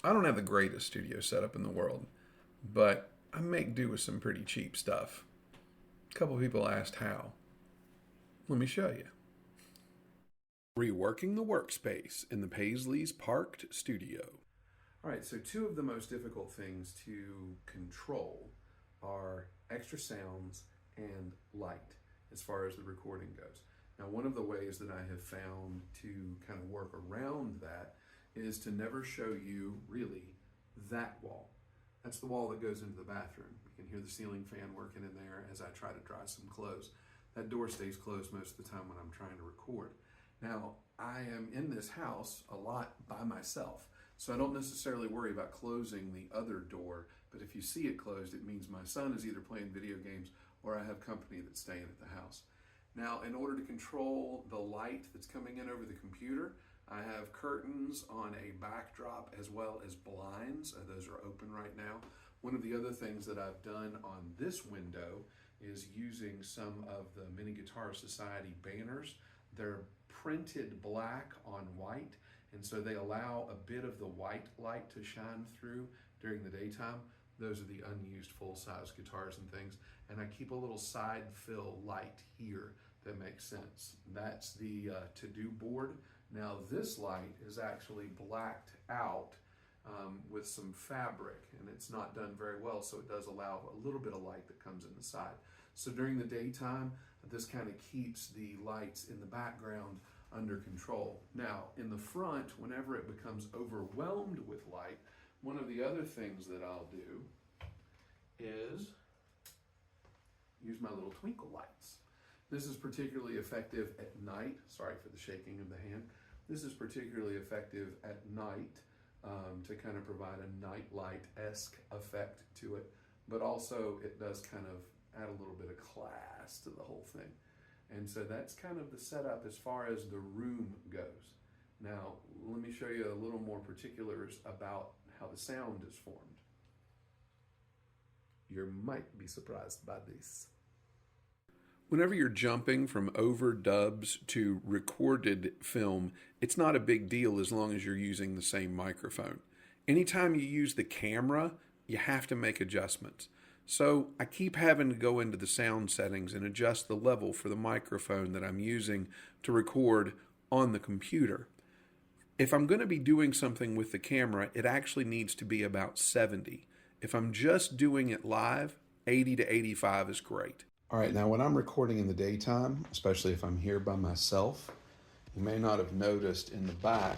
I don't have the greatest studio setup in the world, but I make do with some pretty cheap stuff. A couple people asked how. Let me show you. Reworking the workspace in the Paisley's Parked studio. All right, so two of the most difficult things to control are extra sounds and light as far as the recording goes. Now, one of the ways that I have found to kind of work around that is to never show you really that wall. That's the wall that goes into the bathroom. You can hear the ceiling fan working in there as I try to dry some clothes. That door stays closed most of the time when I'm trying to record. Now, I am in this house a lot by myself, so I don't necessarily worry about closing the other door, but if you see it closed, it means my son is either playing video games or I have company that's staying at the house. Now, in order to control the light that's coming in over the computer, I have curtains on a backdrop as well as blinds. Those are open right now. One of the other things that I've done on this window is using some of the Mini Guitar Society banners. They're printed black on white, and so they allow a bit of the white light to shine through during the daytime. Those are the unused full-size guitars and things. And I keep a little side fill light here that makes sense. That's the to-do board. Now this light is actually blacked out with some fabric, and it's not done very well, so it does allow a little bit of light that comes in the side. So during the daytime, this kind of keeps the lights in the background under control. Now, in the front, whenever it becomes overwhelmed with light, one of the other things that I'll do is use my little twinkle lights. This is particularly effective at night. Sorry for the shaking of the hand. This is particularly effective at night to kind of provide a night light-esque effect to it, but also it does kind of add a little bit of class to the whole thing. And so that's kind of the setup as far as the room goes. Now, let me show you a little more particulars about how the sound is formed. You might be surprised by this. Whenever you're jumping from overdubs to recorded film, it's not a big deal as long as you're using the same microphone. Anytime you use the camera, you have to make adjustments. So I keep having to go into the sound settings and adjust the level for the microphone that I'm using to record on the computer. If I'm going to be doing something with the camera, it actually needs to be about 70. If I'm just doing it live, 80 to 85 is great. All right, now when I'm recording in the daytime, especially if I'm here by myself, you may not have noticed in the back,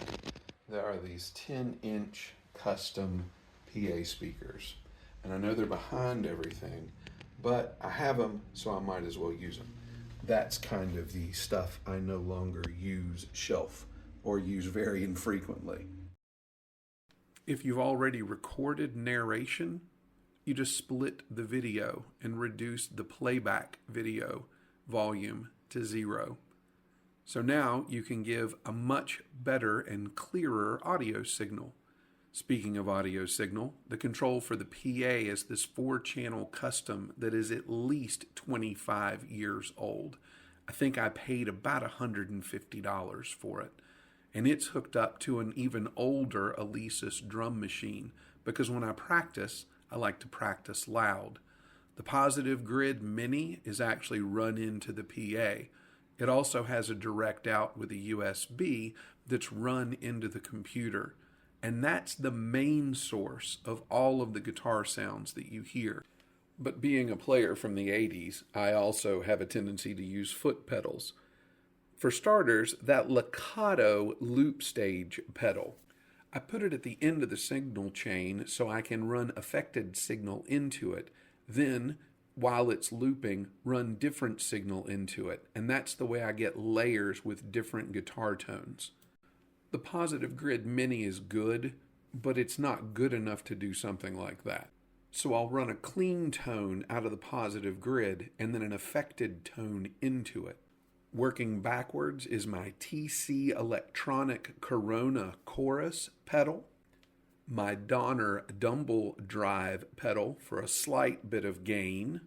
there are these 10-inch custom PA speakers. And I know they're behind everything, but I have them, so I might as well use them. That's kind of the stuff I no longer use shelf or use very infrequently. If you've already recorded narration, you just split the video and reduce the playback video volume to 0. So now you can give a much better and clearer audio signal. Speaking of audio signal, the control for the PA is this 4-channel custom that is at least 25 years old. I think I paid about $150 for it. And it's hooked up to an even older Alesis drum machine because when I practice, I like to practice loud. The Positive Grid Mini is actually run into the PA. It also has a direct out with a USB that's run into the computer. And that's the main source of all of the guitar sounds that you hear. But being a player from the 80s, I also have a tendency to use foot pedals. For starters, that Legato loop stage pedal. I put it at the end of the signal chain so I can run affected signal into it. Then, while it's looping, run different signal into it. And that's the way I get layers with different guitar tones. The Positive Grid Mini is good, but it's not good enough to do something like that. So I'll run a clean tone out of the Positive Grid and then an affected tone into it. Working backwards is my TC Electronic Corona Chorus pedal, my Donner Dumble Drive pedal for a slight bit of gain,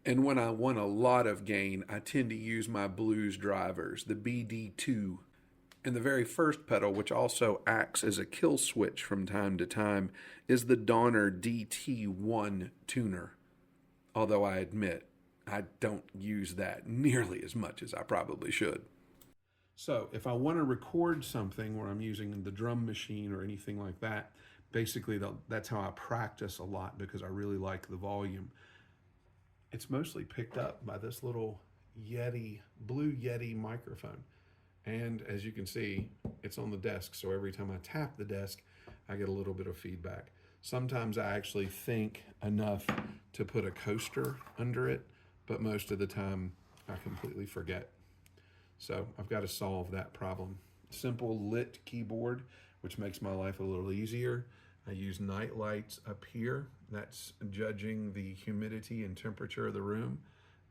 and when I want a lot of gain, I tend to use my blues drivers, the BD2. And the very first pedal, which also acts as a kill switch from time to time, is the Donner DT1 tuner. Although I admit, I don't use that nearly as much as I probably should. So if I want to record something where I'm using the drum machine or anything like that, basically that's how I practice a lot, because I really like the volume. It's mostly picked up by this little Blue Yeti microphone. And as you can see, it's on the desk. So every time I tap the desk, I get a little bit of feedback. Sometimes I actually think enough to put a coaster under it, but most of the time I completely forget. So I've got to solve that problem. Simple lit keyboard, which makes my life a little easier. I use night lights up here. That's judging the humidity and temperature of the room.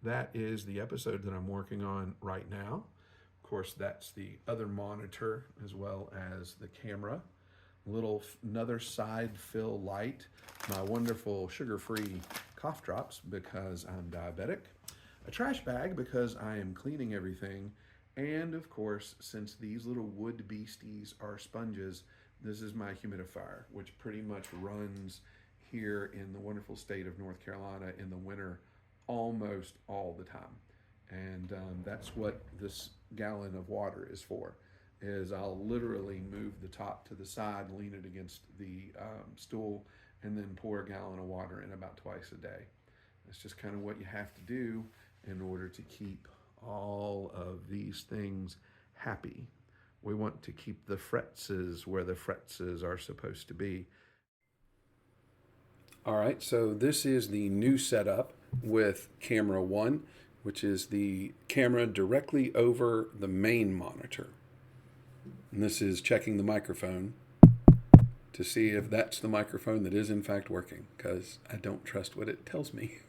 That is the episode that I'm working on right now. Of course, that's the other monitor as well as the camera. Another side fill light. My wonderful sugar-free cough drops because I'm diabetic. A trash bag because I am cleaning everything. And of course, since these little wood beasties are sponges, this is my humidifier, which pretty much runs here in the wonderful state of North Carolina in the winter almost all the time. And that's what this gallon of water is for, is I'll literally move the top to the side, lean it against the stool, and then pour a gallon of water in about twice a day. It's just kind of what you have to do in order to keep all of these things happy. We want to keep the fretzes where the fretzes are supposed to be. All right, so this is the new setup with camera 1, which is the camera directly over the main monitor. And this is checking the microphone to see if that's the microphone that is in fact working, because I don't trust what it tells me.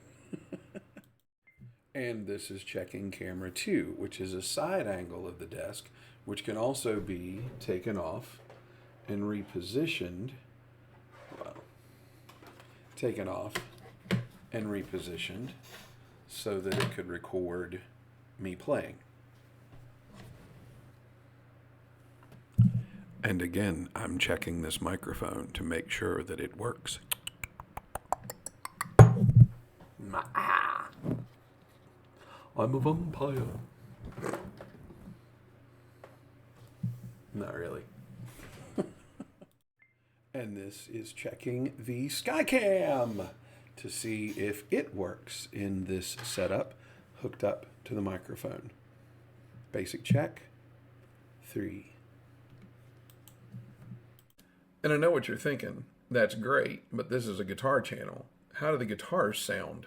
And this is checking camera 2, which is a side angle of the desk, which can also be taken off and repositioned. Well, taken off and repositioned so that it could record me playing. And again, I'm checking this microphone to make sure that it works. I'm a vampire. Not really. And this is checking the Skycam to see if it works in this setup hooked up to the microphone. Basic check. 3. And I know what you're thinking. That's great, but this is a guitar channel. How do the guitars sound?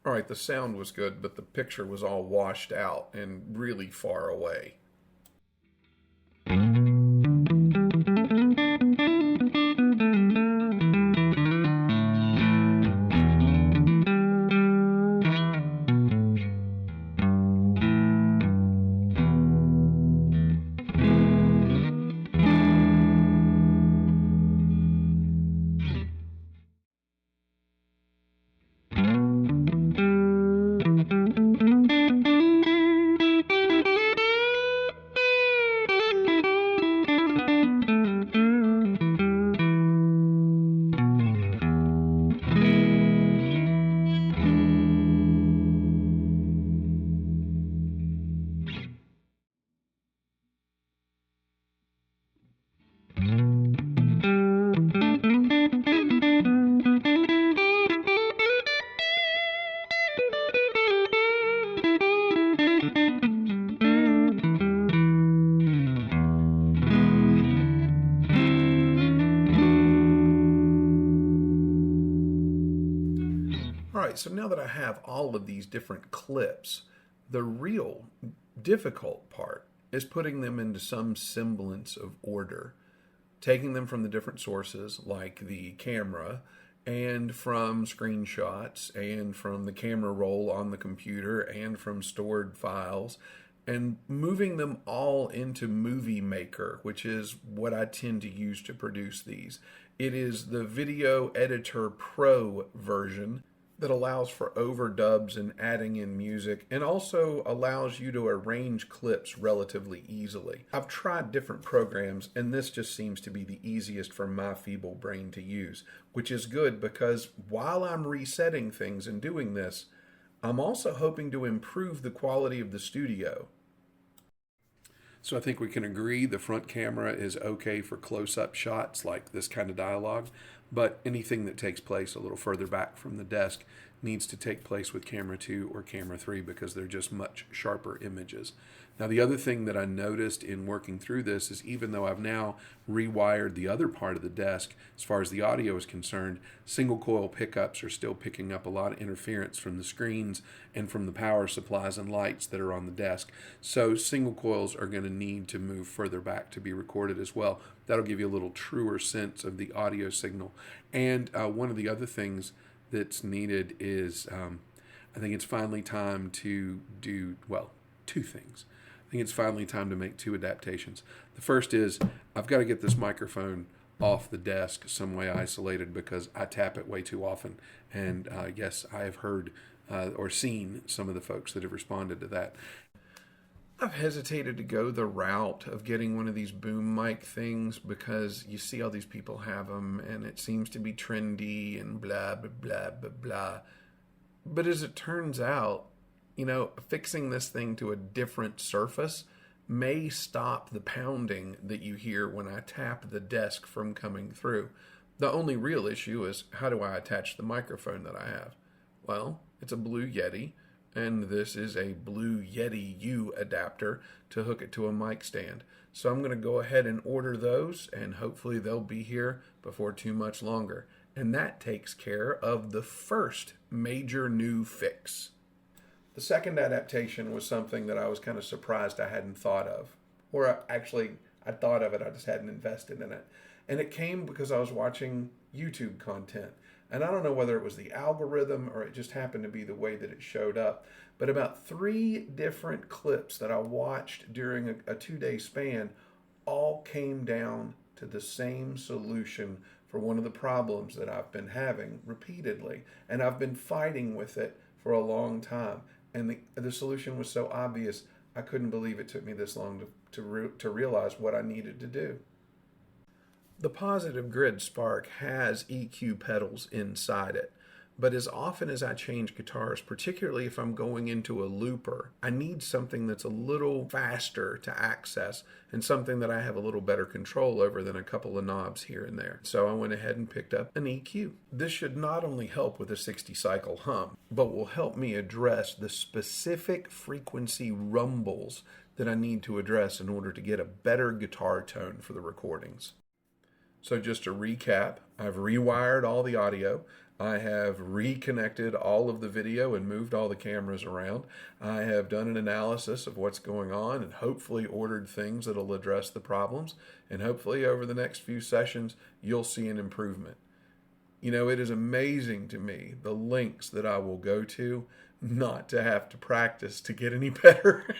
All right, the sound was good, but the picture was all washed out and really far away. All right, so now that I have all of these different clips, the real difficult part is putting them into some semblance of order, taking them from the different sources like the camera and from screenshots and from the camera roll on the computer and from stored files, and moving them all into Movie Maker, which is what I tend to use to produce these. It is the Video Editor Pro version that allows for overdubs and adding in music, and also allows you to arrange clips relatively easily. I've tried different programs, and this just seems to be the easiest for my feeble brain to use, which is good because while I'm resetting things and doing this, I'm also hoping to improve the quality of the studio. So I think we can agree the front camera is okay for close-up shots like this kind of dialogue, but anything that takes place a little further back from the desk needs to take place with camera 2 or camera 3 because they're just much sharper images. Now, the other thing that I noticed in working through this is even though I've now rewired the other part of the desk, as far as the audio is concerned, single coil pickups are still picking up a lot of interference from the screens and from the power supplies and lights that are on the desk. So single coils are going to need to move further back to be recorded as well. That'll give you a little truer sense of the audio signal. And one of the other things that's needed is I think it's finally time to do, well, two things. I think it's finally time to make two adaptations. The first is I've got to get this microphone off the desk some way isolated because I tap it way too often. And yes, I have heard or seen some of the folks that have responded to that. I've hesitated to go the route of getting one of these boom mic things because you see all these people have them and it seems to be trendy and blah, blah, blah, blah, blah. But as it turns out, you know, fixing this thing to a different surface may stop the pounding that you hear when I tap the desk from coming through. The only real issue is how do I attach the microphone that I have? Well, it's a Blue Yeti, and this is a Blue Yeti U adapter to hook it to a mic stand. So I'm going to go ahead and order those, and hopefully they'll be here before too much longer. And that takes care of the first major new fix. The second adaptation was something that I was kind of surprised I hadn't thought of. Or actually, I thought of it, I just hadn't invested in it. And it came because I was watching YouTube content. And I don't know whether it was the algorithm or it just happened to be the way that it showed up. But about 3 different clips that I watched during a 2-day span all came down to the same solution for one of the problems that I've been having repeatedly. And I've been fighting with it for a long time. And the solution was so obvious, I couldn't believe it took me this long to realize what I needed to do. The Positive Grid Spark has EQ pedals inside it, but as often as I change guitars, particularly if I'm going into a looper, I need something that's a little faster to access and something that I have a little better control over than a couple of knobs here and there. So I went ahead and picked up an EQ. This should not only help with a 60-cycle hum, but will help me address the specific frequency rumbles that I need to address in order to get a better guitar tone for the recordings. So just to recap, I've rewired all the audio. I have reconnected all of the video and moved all the cameras around. I have done an analysis of what's going on and hopefully ordered things that'll address the problems. And hopefully over the next few sessions, you'll see an improvement. You know, it is amazing to me the lengths that I will go to not to have to practice to get any better.